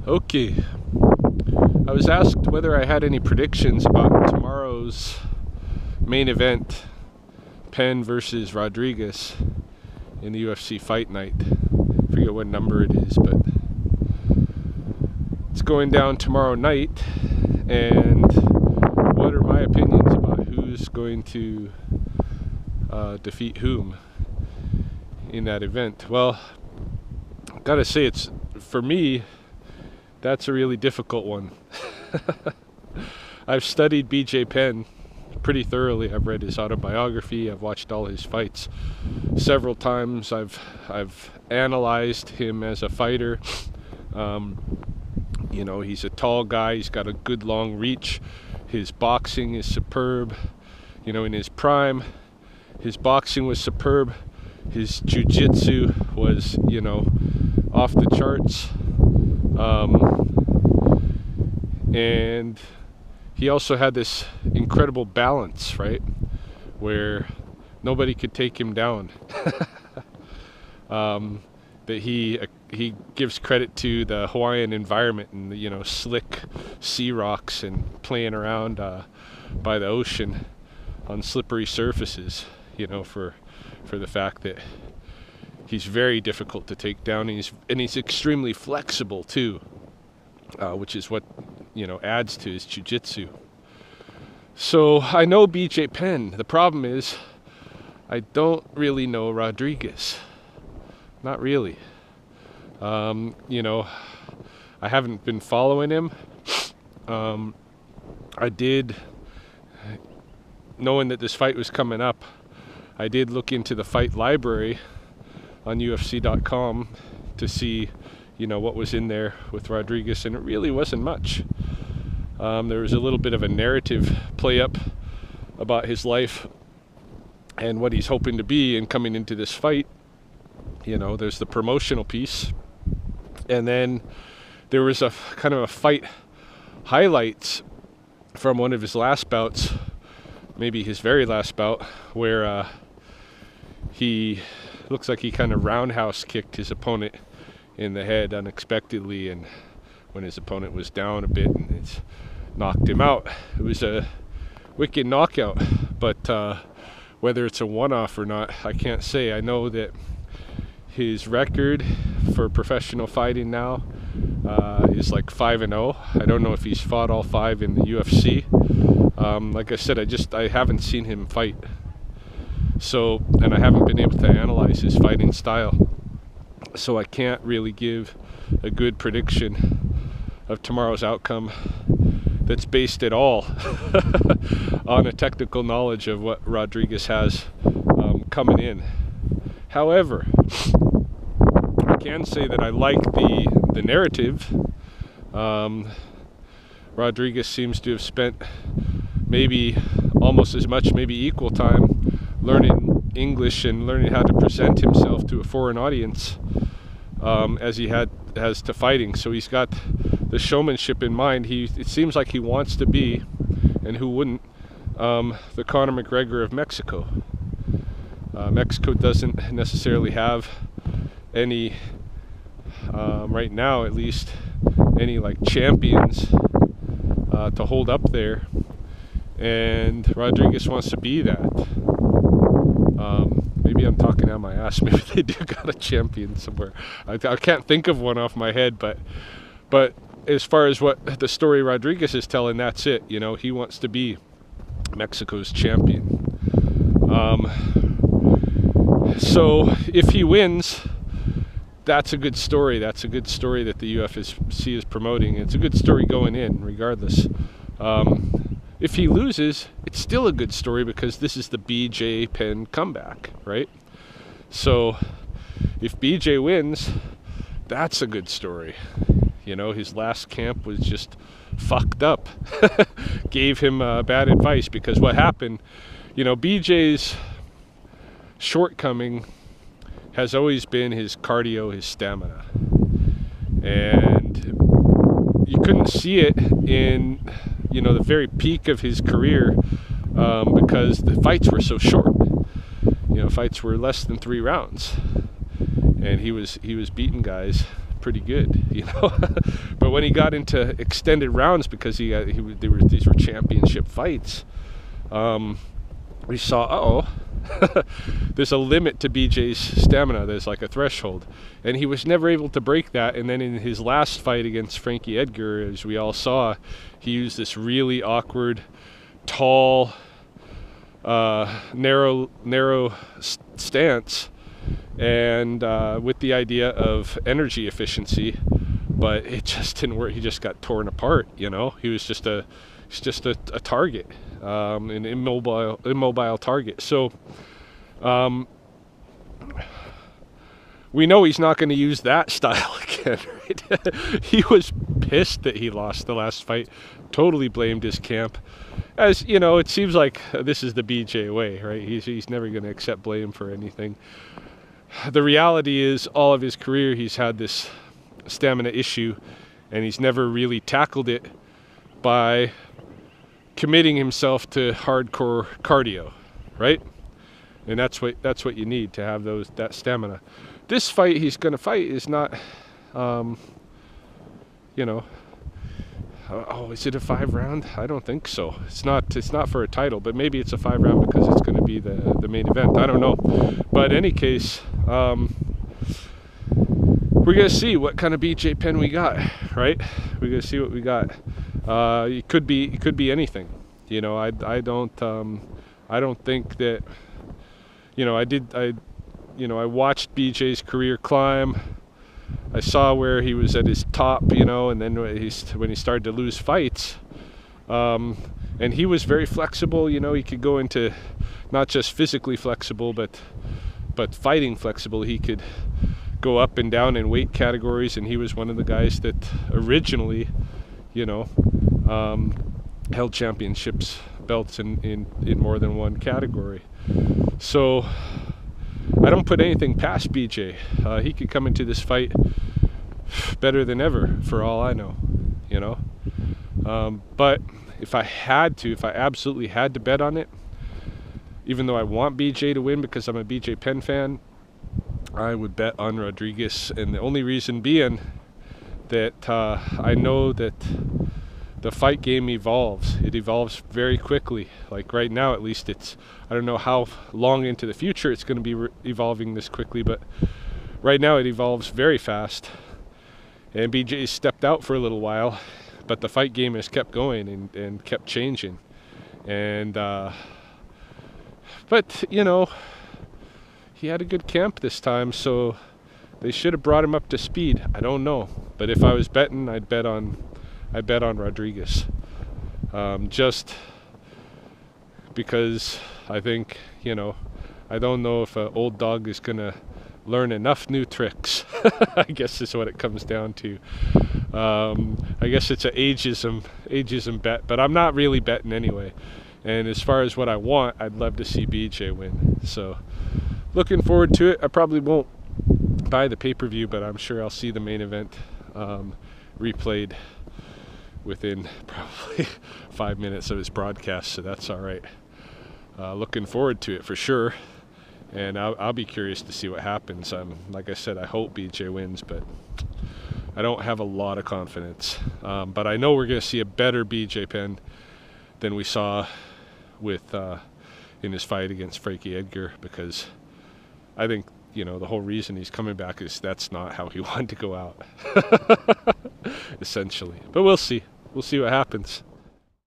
Okay, I was asked whether I had any predictions about tomorrow's main event, Penn versus Rodriguez in the UFC Fight Night. I forget what number it is, but it's going down tomorrow night, and what are my opinions about who's going to defeat whom in that event? Well, I gotta say, it's, for me, that's a really difficult one. I've studied BJ Penn pretty thoroughly. I've read his autobiography. I've watched all his fights several times. I've analyzed him as a fighter. He's a tall guy. He's got a good long reach. His boxing is superb. In his prime, his boxing was superb. His jiu-jitsu was, off the charts. And he also had this incredible balance, right, where nobody could take him down. That he gives credit to the Hawaiian environment and the slick sea rocks and playing around by the ocean on slippery surfaces. For the fact that he's very difficult to take down, and he's extremely flexible too, which is what adds to his jiu-jitsu. So I know BJ Penn. The problem is I don't really know Rodriguez. Not really. I haven't been following him. I did, knowing that this fight was coming up, I did look into the fight library on UFC.com to see, what was in there with Rodriguez, and it really wasn't much. There was a little bit of a narrative play up about his life and what he's hoping to be and coming into this fight. There's the promotional piece, and then there was a kind of a fight highlights from one of his last bouts, maybe his very last bout, where he looks like he kind of roundhouse kicked his opponent in the head unexpectedly, and when his opponent was down a bit, and it knocked him out. It was a wicked knockout, but whether it's a one-off or not, I can't say. I know that his record for professional fighting now is like 5-0. I don't know if he's fought all 5 in the UFC. Like I said, I haven't seen him fight. So, and I haven't been able to analyze his fighting style. So I can't really give a good prediction of tomorrow's outcome that's based at all on a technical knowledge of what Rodriguez has coming in. However, I can say that I like the narrative. Rodriguez seems to have spent maybe almost as much, maybe equal time learning English and learning how to present himself to a foreign audience as he has to fighting. So he's got the showmanship in mind. It seems like he wants to be, and who wouldn't, the Conor McGregor of Mexico. Mexico doesn't necessarily have any, right now at least, any like champions to hold up there, and Rodriguez wants to be that. Maybe I'm talking out my ass. Maybe they do got a champion somewhere. I can't think of one off my head, but as far as what the story Rodriguez is telling, that's it. He wants to be Mexico's champion. So if he wins, that's a good story. That's a good story that the UFC is promoting. It's a good story going in, regardless. If he loses, it's still a good story because this is the BJ Penn comeback, right? So if BJ wins, that's a good story. His last camp was just fucked up. Gave him bad advice, because what happened, BJ's shortcoming has always been his cardio, his stamina. And you couldn't see it in, the very peak of his career because the fights were so short. Fights were less than 3 rounds. And he was beating guys pretty good, you know. But when he got into extended rounds, because these were championship fights, we saw, there's a limit to BJ's stamina. There's like a threshold, and he was never able to break that. And then in his last fight against Frankie Edgar, as we all saw, he used this really awkward, tall, narrow stance, and with the idea of energy efficiency, but it just didn't work. He just got torn apart, you know. He was just a target, an immobile target. So we know he's not going to use that style again, right? He was pissed that he lost the last fight, totally blamed his camp. As you know, it seems like this is the BJ way, right? He's never going to accept blame for anything. The reality is, all of his career he's had this stamina issue, and he's never really tackled it by committing himself to hardcore cardio, right? And that's what you need to have that stamina. This fight he's going to fight is not, you know. Oh, is it a 5-round? I don't think so. It's not for a title, but maybe it's a 5-round because it's going to be the main event. I don't know. But in any case, we're going to see what kind of BJ Penn we got, right? We're going to see what we got. It could be anything. You know, I don't think that, you know, I watched BJ's career climb. I saw where he was at his top, you know, and then when he started to lose fights, and he was very flexible. You know, he could go into not just physically flexible, but fighting flexible. He could go up and down in weight categories, and he was one of the guys that originally, you know, held championships belts in more than one category. So I don't put anything past BJ. He could come into this fight better than ever, for all I know, you know. But if I absolutely had to bet on it, even though I want BJ to win because I'm a BJ Penn fan, I would bet on Rodriguez. And the only reason being that I know that the fight game evolves. It evolves very quickly. Like right now, at least, I don't know how long into the future it's going to be evolving this quickly, but right now it evolves very fast. And BJ stepped out for a little while, but the fight game has kept going and kept changing. And but you know, he had a good camp this time, so they should have brought him up to speed. I don't know, but if I was betting, I'd bet on Rodriguez, just because I think, you know, I don't know if an old dog is gonna learn enough new tricks. I guess is what it comes down to. I guess it's an ageism bet, but I'm not really betting anyway. And as far as what I want, I'd love to see BJ win. So looking forward to it. I probably won't buy the pay-per-view, but I'm sure I'll see the main event replayed within probably 5 minutes of its broadcast, so that's all right. Looking forward to it for sure, and I'll be curious to see what happens. Like I said, I hope BJ wins, but I don't have a lot of confidence. But I know we're going to see a better BJ Penn than we saw with in his fight against Frankie Edgar, because I think, you know, the whole reason he's coming back is that's not how he wanted to go out, essentially. But we'll see. We'll see what happens.